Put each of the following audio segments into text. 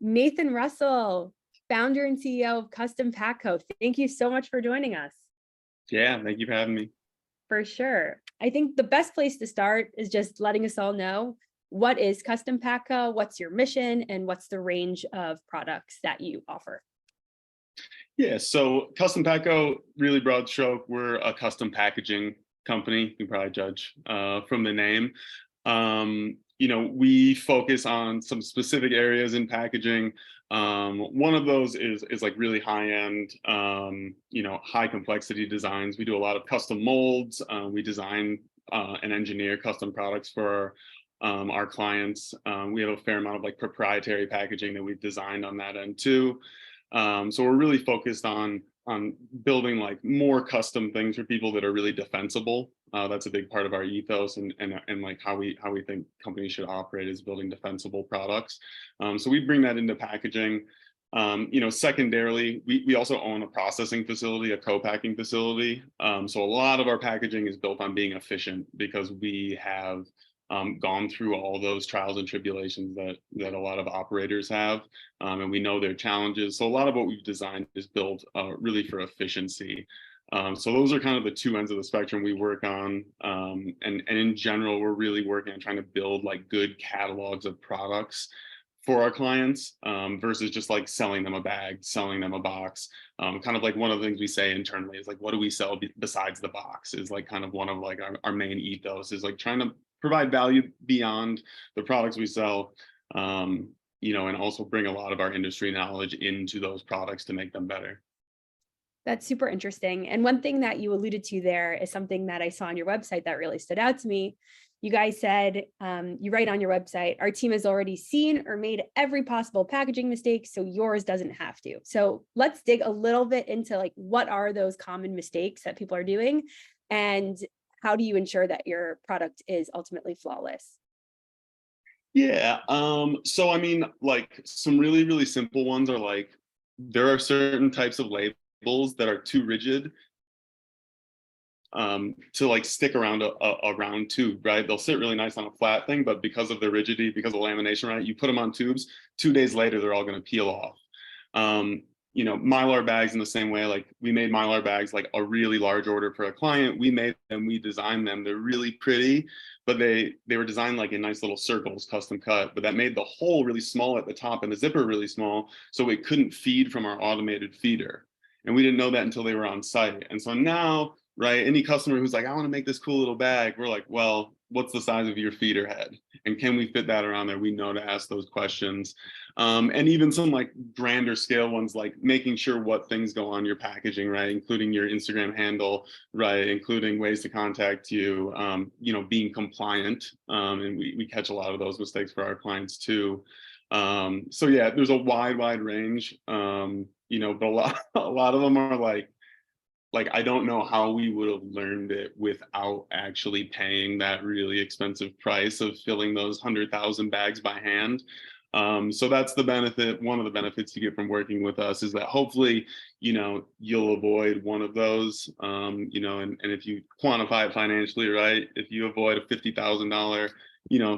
Nathan Russell, founder and CEO of CUSTOMPACCO. Thank you so much for joining us. Yeah, thank you for having me. For sure. I think the best place to start is just letting us all know, what is CUSTOMPACCO, what's your mission, and what's the range of products that you offer? Yeah, so CUSTOMPACCO, really broad stroke, we're a custom packaging company. You can probably judge from the name. We focus on some specific areas in packaging. One of those is like really high end, high complexity designs. We do a lot of custom molds. We design and engineer custom products for our clients. We have a fair amount of like proprietary packaging that we've designed on that end too. So we're really focused on building like more custom things for people that are really defensible. That's a big part of our ethos and like how we think companies should operate, is building defensible products. So we bring that into packaging. Secondarily, we also own a processing facility, a co-packing facility. So a lot of our packaging is built on being efficient, because we have gone through all those trials and tribulations that a lot of operators have, and we know their challenges. So a lot of what we've designed is built really for efficiency. So those are kind of the two ends of the spectrum we work on, and in general, we're really working on trying to build like good catalogs of products for our clients, versus just like selling them a bag, selling them a box. Kind of like one of the things we say internally is like, what do we sell besides the box, is like kind of one of like our main ethos, is like trying to provide value beyond the products we sell, and also bring a lot of our industry knowledge into those products to make them better. That's super interesting. And one thing that you alluded to there is something that I saw on your website that really stood out to me. You guys said, you write on your website, our team has already seen or made every possible packaging mistake, so yours doesn't have to. So let's dig a little bit into like, what are those common mistakes that people are doing, and how do you ensure that your product is ultimately flawless? Yeah, so I mean, like some really, really simple ones are like, there are certain types of labels that are too rigid to like stick around a round tube, right? They'll sit really nice on a flat thing, but because of the rigidity, because of lamination, right? You put them on tubes, 2 days later, they're all going to peel off. Mylar bags in the same way. Like we made Mylar bags, like a really large order for a client. We made them, we designed them. They're really pretty, but they were designed like in nice little circles, custom cut, but that made the hole really small at the top and the zipper really small, so it couldn't feed from our automated feeder. And we didn't know that until they were on site. And so now, right, any customer who's like, I want to make this cool little bag, we're like, well, what's the size of your feeder head? And can we fit that around there? We know to ask those questions. And even some like grander scale ones, like making sure what things go on your packaging, right? Including your Instagram handle, right? Including ways to contact you, being compliant. And we catch a lot of those mistakes for our clients too. So yeah, there's a wide range, but a lot of them are like I don't know how we would have learned it without actually paying that really expensive price of filling those 100,000 bags by hand. So that's the benefit. One of the benefits you get from working with us is that hopefully, you'll avoid one of those, and if you quantify it financially, right? If you avoid a $50,000,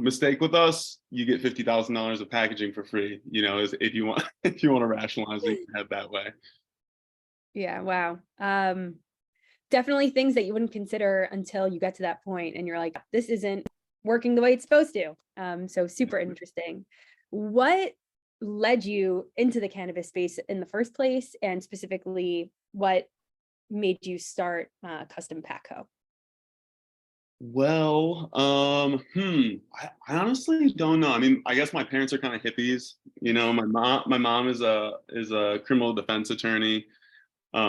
mistake with us, you get $50,000 of packaging for free, if you want to rationalize it, you can head that way. Yeah, wow. Definitely things that you wouldn't consider until you get to that point and you're like, this isn't working the way it's supposed to. So super interesting. What led you into the cannabis space in the first place, and specifically what made you start CUSTOMPACCO? Well, I honestly don't know. I mean, I guess my parents are kind of hippies. My mom is a criminal defense attorney.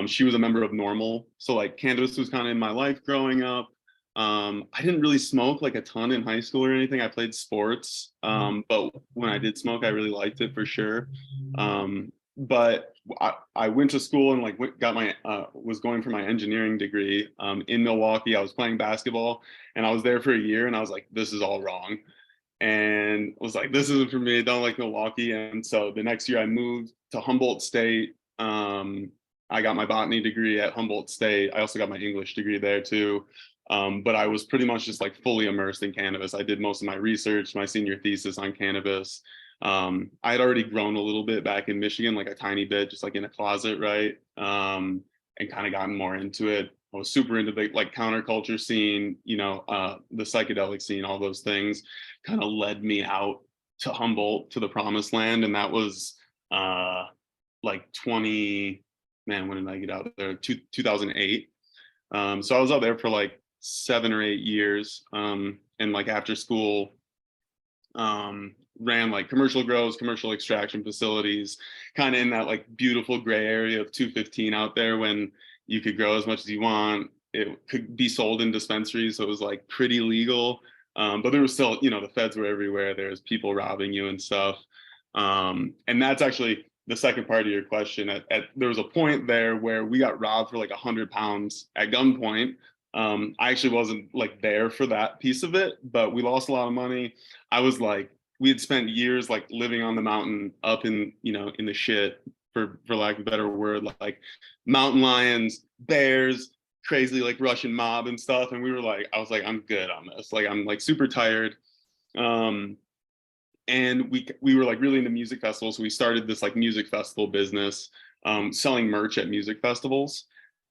She was a member of Normal, so like cannabis was kind of in my life growing up. I didn't really smoke like a ton in high school or anything. I played sports, but when I did smoke, I really liked it for sure. But I went to school and like was going for my engineering degree in Milwaukee. I was playing basketball and I was there for a year and I was like, this is all wrong. And was like, this isn't for me. I don't like Milwaukee. And so the next year I moved to Humboldt State. I got my botany degree at Humboldt State. I also got my English degree there too. But I was pretty much just like fully immersed in cannabis. I did most of my research, my senior thesis on cannabis. I had already grown a little bit back in Michigan, like a tiny bit, just like in a closet, right? And kind of gotten more into it. I was super into the like counterculture scene, the psychedelic scene, all those things kind of led me out to Humboldt, to the promised land. And that was like 20, man, when did I get out there? 2008. So I was out there for like 7 or 8 years. And like after school, ran like commercial grows, commercial extraction facilities, kind of in that like beautiful gray area of 215 out there, when you could grow as much as you want. It could be sold in dispensaries, so it was like pretty legal. But there was still, the feds were everywhere. There's people robbing you and stuff. And that's actually the second part of your question. There was a point there where we got robbed for like 100 pounds at gunpoint. I actually wasn't like there for that piece of it, but we lost a lot of money. I was like, we had spent years like living on the mountain up in, in the shit, for lack of a better word, like mountain lions, bears, crazy like Russian mob and stuff. And I was like, I'm good on this. Like, I'm like super tired. And we were like really into music festivals. So we started this like music festival business, selling merch at music festivals.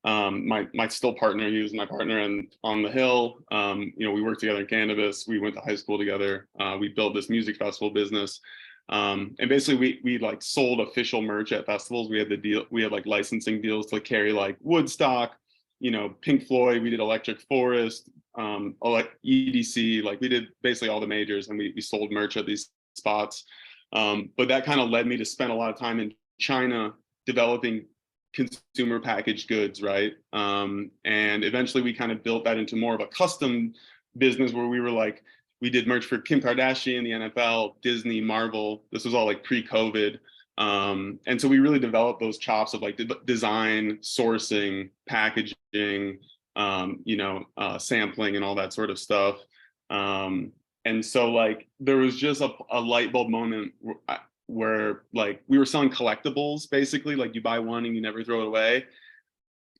My still partner, he was my partner on the hill. We worked together in cannabis. We went to high school together. We built this music festival business. And basically we like sold official merch at festivals. We had like licensing deals to carry like Woodstock, Pink Floyd. We did Electric Forest, EDC. Like we did basically all the majors, and we sold merch at these spots. But that kind of led me to spend a lot of time in China developing consumer packaged goods, right? And eventually we kind of built that into more of a custom business, where we did merch for Kim Kardashian, the NFL, Disney, Marvel. This was all like pre-COVID. And so we really developed those chops of like design, sourcing, packaging, sampling and all that sort of stuff. And so like there was just a light bulb moment where like we were selling collectibles, basically, like you buy one and you never throw it away,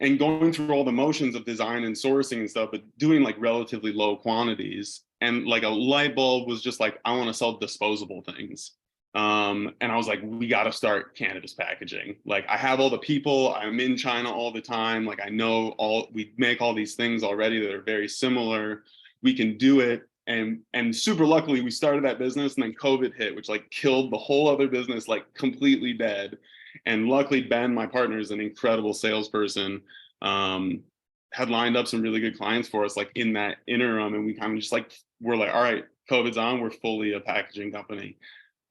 and going through all the motions of design and sourcing and stuff, but doing like relatively low quantities. And like a light bulb was just like, I want to sell disposable things. And I was like, we got to start cannabis packaging. Like I have all the people, I'm in China all the time. Like we make all these things already that are very similar. We can do it. And super luckily we started that business, and then COVID hit, which like killed the whole other business, like completely dead. And luckily Ben, my partner, is an incredible salesperson, had lined up some really good clients for us like in that interim. And we kind of just like, we're like, all right, COVID's on, we're fully a packaging company.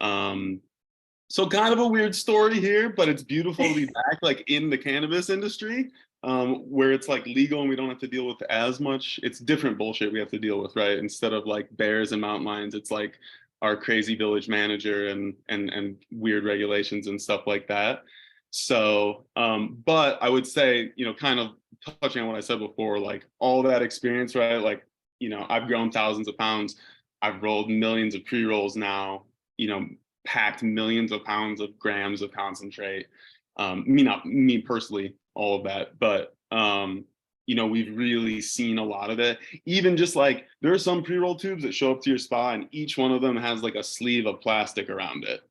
So kind of a weird story here, but it's beautiful to be back like in the cannabis industry, where it's like legal and we don't have to deal with as much. It's different bullshit we have to deal with, right? Instead of like bears and mountain lions, it's like our crazy village manager and weird regulations and stuff like that. So, but I would say, kind of touching on what I said before, like all that experience, right? Like, I've grown thousands of pounds. I've rolled millions of pre-rolls now, packed millions of pounds of grams of concentrate. Me personally, all of that, but we've really seen a lot of it. Even just like there are some pre-roll tubes that show up to your spot, and each one of them has like a sleeve of plastic around it,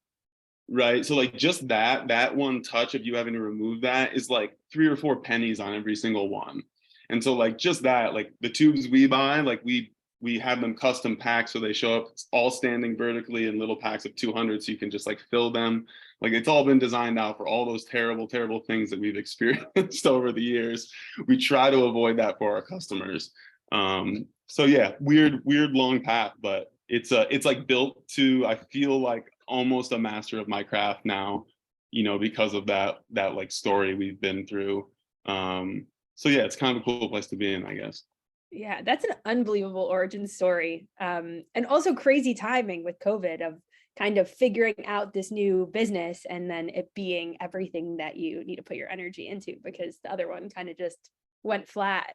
right? So like just that one touch of you having to remove that is like 3 or 4 pennies on every single one. And so like just that, like the tubes we buy, like we have them custom packed, so they show up all standing vertically in little packs of 200, so you can just like fill them. Like it's all been designed out for all those terrible, terrible things that we've experienced over the years. We try to avoid that for our customers. So yeah, weird long path, but it's like built to, I feel like almost a master of my craft now, because of that like story we've been through. So yeah, it's kind of a cool place to be in, I guess. Yeah, that's an unbelievable origin story. And also crazy timing with COVID of kind of figuring out this new business and then it being everything that you need to put your energy into, because the other one kind of just went flat.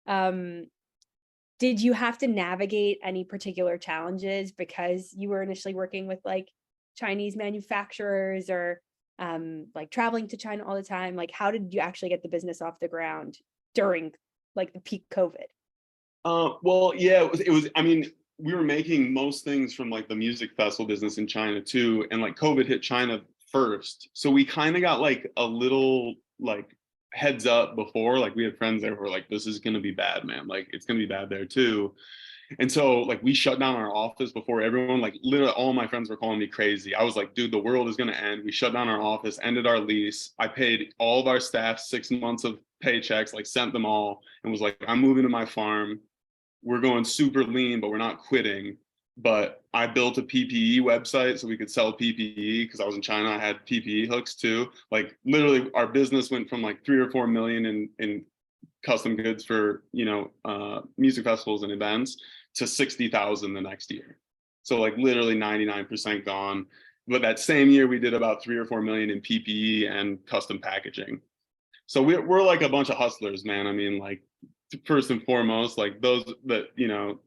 Did you have to navigate any particular challenges because you were initially working with like Chinese manufacturers, or like traveling to China all the time? Like how did you actually get the business off the ground during like the peak COVID? Well, yeah, it was, I mean, we were making most things from like the music festival business in China too, and like COVID hit China first, so we kind of got like a little like heads up before. Like we had friends there who were like, this is gonna be bad, man, like it's gonna be bad there too. And so like we shut down our office before everyone, like literally all my friends were calling me crazy. I was like, dude, the world is gonna end. We shut down our office, ended our lease. I paid all of our staff 6 months of paychecks, like sent them all, and was like, I'm moving to my farm. We're going super lean, but we're not quitting. But I built a PPE website so we could sell PPE because I was in China. I had PPE hooks too. Like literally our business went from like 3 or 4 million in custom goods for, music festivals and events to 60,000 the next year. So like literally 99% gone. But that same year we did about 3 or 4 million in PPE and custom packaging. So we're like a bunch of hustlers, man. I mean, like first and foremost, like those that,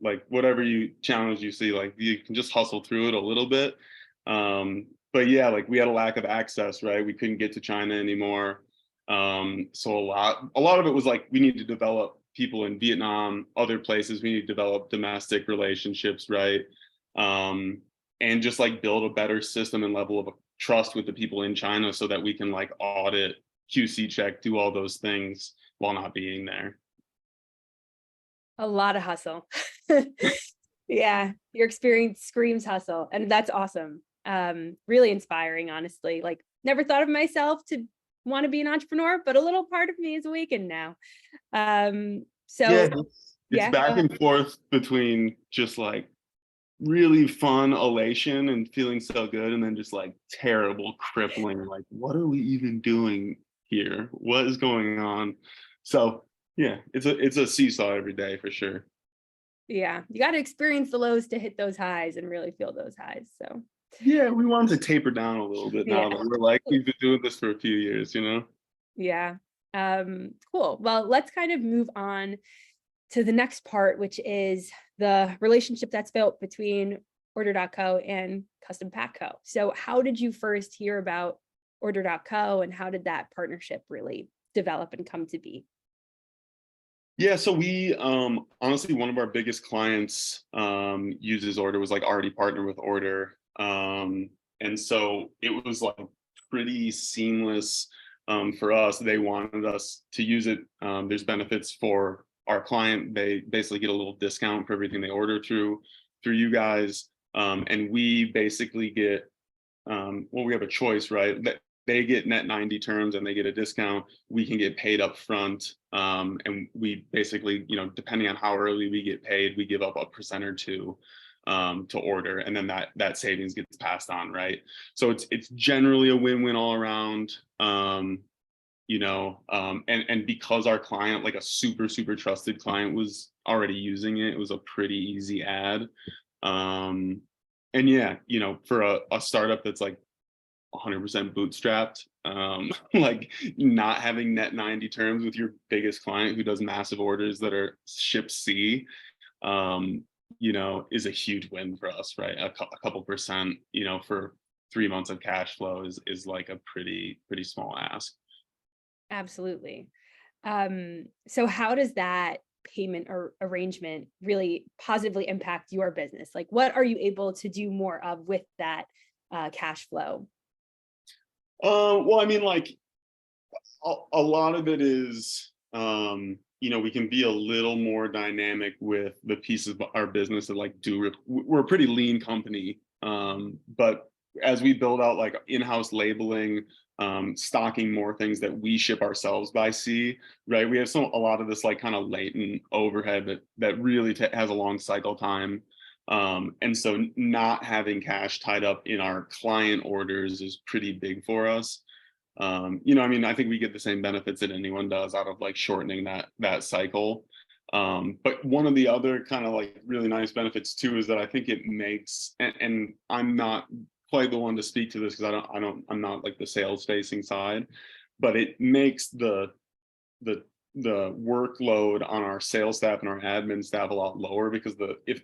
like whatever you challenge you see, like you can just hustle through it a little bit. But yeah, like we had a lack of access, right? We couldn't get to China anymore. So a lot of it was like we need to develop people in Vietnam, other places. We need to develop domestic relationships, right? And just like build a better system and level of trust with the people in China so that we can like audit, QC check, do all those things while not being there. A lot of hustle. Yeah, your experience screams hustle, and that's awesome. Really inspiring, honestly. Like, never thought of myself to want to be an entrepreneur, but a little part of me is awakened now. So It's yeah, back and forth between just like really fun elation and feeling so good, and then just like terrible crippling, like what are we even doing here? What is going on? So yeah, it's a seesaw every day for sure. yeah, you got to experience the lows to hit those highs and really feel those highs. So Yeah, we wanted to taper down a little bit now yeah, that we're like, we've been doing this for a few years, yeah. Cool. Well, let's kind of move on to the next part, which is the relationship that's built between Order.co and CustomPackCo. So how did you first hear about Order.co, and how did that partnership really develop and come to be? Yeah, so we honestly, one of our biggest clients uses Order, was like already partnered with Order. And so it was like pretty seamless for us. They wanted us to use it. There's benefits for our client. They basically get a little discount for everything they order through you guys. And we basically get we have a choice, right? That they get net 90 terms and they get a discount. We can get paid up front. And we basically, depending on how early we get paid, we give up a % or 2 to Order, and then that savings gets passed on, right? So it's generally a win-win all around. And because our client, like a super trusted client, was already using it, it was a pretty easy ad. And yeah, for a startup that's like 100% bootstrapped, like not having net 90 terms with your biggest client who does massive orders that are ship C, is a huge win for us, right? A couple percent, for 3 months of cash flow is like a pretty small ask. Absolutely. So how does that payment or arrangement really positively impact your business? Like, what are you able to do more of with that cash flow? Well, I mean, like a lot of it is, we can be a little more dynamic with the pieces of our business that like we're a pretty lean company. But as we build out like in-house labeling, stocking more things that we ship ourselves by sea, right? We have a lot of this like kind of latent overhead that really has a long cycle time. And so not having cash tied up in our client orders is pretty big for us. I mean, I think we get the same benefits that anyone does out of like shortening that cycle. But one of the other kind of like really nice benefits too is that I think it makes, and I'm not quite the one to speak to this because I'm not like the sales facing side, but it makes the workload on our sales staff and our admin staff a lot lower, because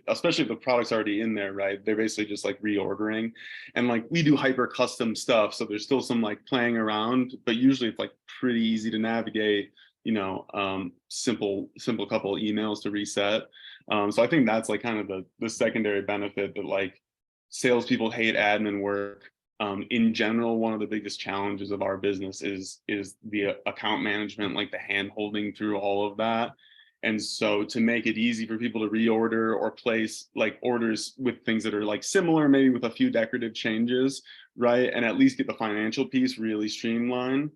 especially if the product's already in there, right, they're basically just like reordering, and like we do hyper custom stuff, so there's still some like playing around, but usually it's like pretty easy to navigate, simple couple emails to reset. So I think that's like kind of the secondary benefit, that like salespeople hate admin work. In general, one of the biggest challenges of our business is the account management, like the hand holding through all of that. And so to make it easy for people to reorder or place like orders with things that are like similar, maybe with a few decorative changes, right? And at least get the financial piece really streamlined.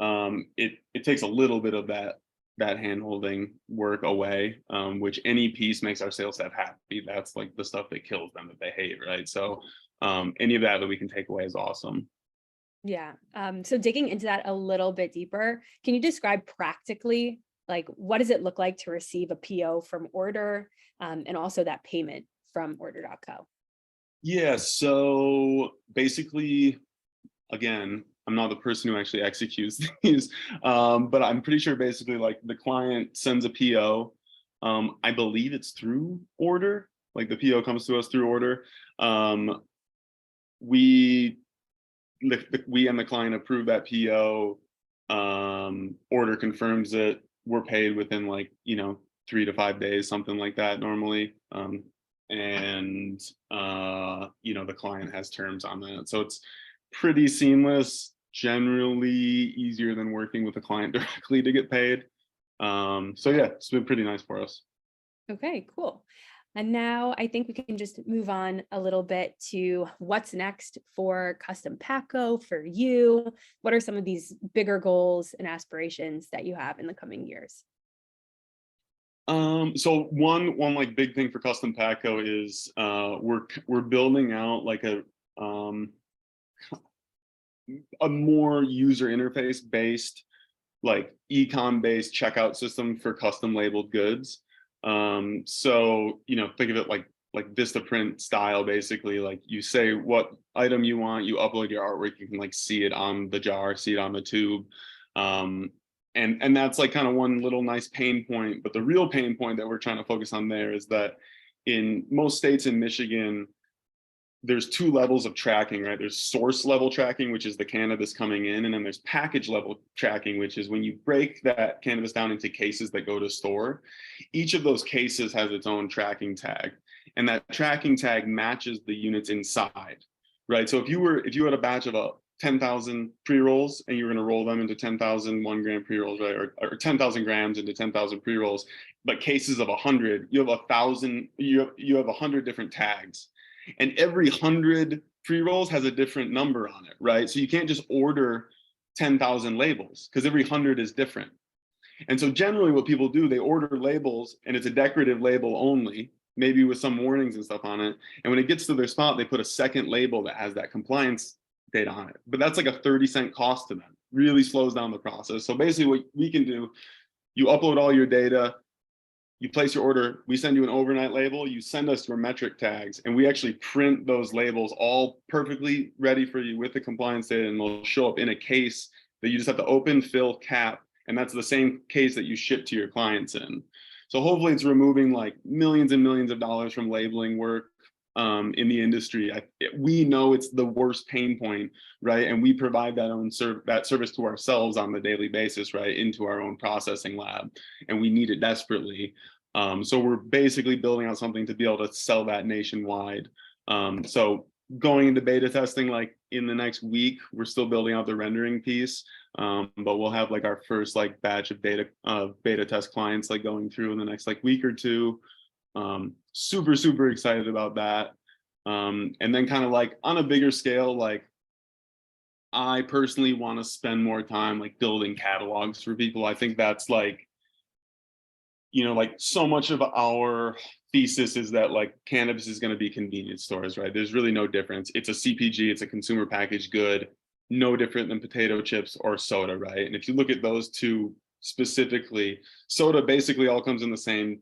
It takes a little bit of that hand holding work away, which any piece makes our sales staff happy. That's like the stuff that kills them that they hate, right? So any of that we can take away is awesome. Yeah. So digging into that a little bit deeper, can you describe practically, like, what does it look like to receive a PO from order, and also that payment from order.co? Yeah, so basically, again, I'm not the person who actually executes these, but I'm pretty sure basically like the client sends a PO. I believe it's through order, like the PO comes to us through order. We we and the client approve that PO. Order confirms it. We're paid within like 3 to 5 days, something like that normally. And the client has terms on that, so it's pretty seamless. Generally easier than working with the client directly to get paid. So yeah, it's been pretty nice for us. Okay, cool. And now I think we can just move on a little bit to what's next for Custom Packco for you. What are some of these bigger goals and aspirations that you have in the coming years? So one like big thing for Custom Packco is we're building out like a more user interface based, like e-com based checkout system for custom labeled goods. So think of it like Vistaprint style, basically. Like you say what item you want, you upload your artwork, you can like see it on the jar, see it on the tube. And that's like kind of one little nice pain point. But the real pain point that we're trying to focus on there is that in most states in Michigan, there's two levels of tracking, right? There's source level tracking, which is the cannabis coming in, and then there's package level tracking, which is when you break that cannabis down into cases that go to store. Each of those cases has its own tracking tag, and that tracking tag matches the units inside, right? So if you had a batch of 10,000 pre-rolls and you were going to roll them into 10,000 1 gram pre-rolls, right? Or 10,000 grams into 10,000 pre-rolls, but cases of 100, you have 1,000, you have 100 different tags. And every 100 pre-rolls has a different number on it, right? So you can't just order 10,000 labels because every 100 is different. And so generally what people do, they order labels and it's a decorative label only, maybe with some warnings and stuff on it. And when it gets to their spot, they put a second label that has that compliance data on it. But that's like a 30-cent cost to them. Really slows down the process. So basically what we can do, you upload all your data, you place your order, we send you an overnight label, you send us your metric tags, and we actually print those labels all perfectly ready for you with the compliance data, and they'll show up in a case that you just have to open, fill, cap, and that's the same case that you ship to your clients in. So hopefully it's removing like millions and millions of dollars from labeling work in the industry. We know it's the worst pain point, right? And we provide that service to ourselves on the daily basis, right, into our own processing lab, and we need it desperately. So we're basically building out something to be able to sell that nationwide. So going into beta testing like in the next week, we're still building out the rendering piece, but we'll have like our first like batch of beta test clients like going through in the next like week or two. Super excited about that. And then kind of like on a bigger scale, like I personally want to spend more time like building catalogs for people. I think that's like, like so much of our thesis is that like cannabis is going to be convenience stores, right? There's really no difference. It's a CPG, it's a consumer packaged good, no different than potato chips or soda, right? And if you look at those two specifically, soda basically all comes in the same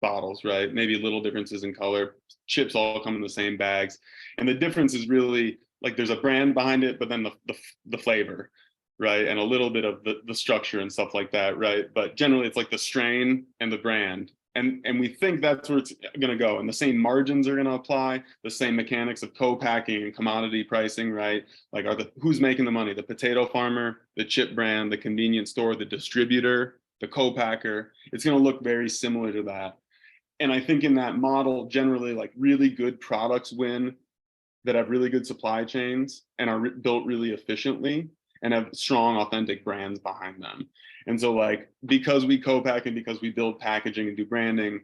bottles, right? Maybe little differences in color. Chips all come in the same bags, and the difference is really like there's a brand behind it, but then the flavor, right, and a little bit of the structure and stuff like that, right? But generally, it's like the strain and the brand, and we think that's where it's going to go. And the same margins are going to apply, the same mechanics of co-packing and commodity pricing, right? Like, who's making the money? The potato farmer, the chip brand, the convenience store, the distributor, the co-packer. It's going to look very similar to that. And I think in that model, generally, like really good products win that have really good supply chains and are built really efficiently and have strong, authentic brands behind them. And so, like, because we co-pack and because we build packaging and do branding,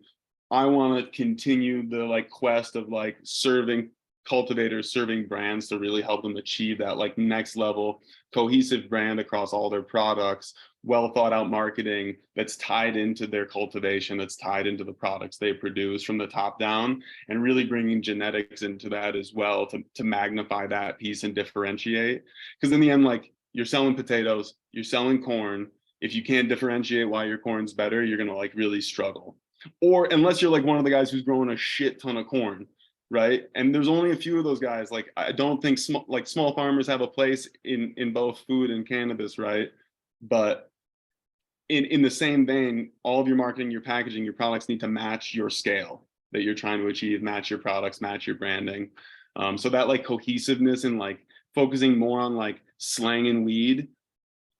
I want to continue the like quest of like serving cultivators, serving brands to really help them achieve that like next level cohesive brand across all their products, well thought out marketing that's tied into their cultivation, that's tied into the products they produce from the top down, and really bringing genetics into that as well to magnify that piece and differentiate. Because in the end, like, you're selling potatoes, you're selling corn. If you can't differentiate why your corn's better, you're gonna like really struggle. Or unless you're like one of the guys who's growing a shit ton of corn, right? And there's only a few of those guys. Like, I don't think small farmers have a place in both food and cannabis, right? But in the same vein, all of your marketing, your packaging, your products need to match your scale that you're trying to achieve, match your products, match your branding. So that like cohesiveness and like focusing more on like slang and weed,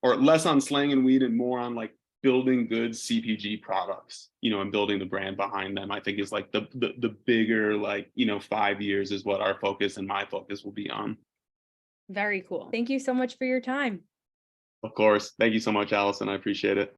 or less on slang and weed and more on like building good CPG products, you know, and building the brand behind them, I think is like the bigger, like, you know, 5 years is what our focus and my focus will be on. Very cool. Thank you so much for your time. Of course. Thank you so much, Allison. I appreciate it.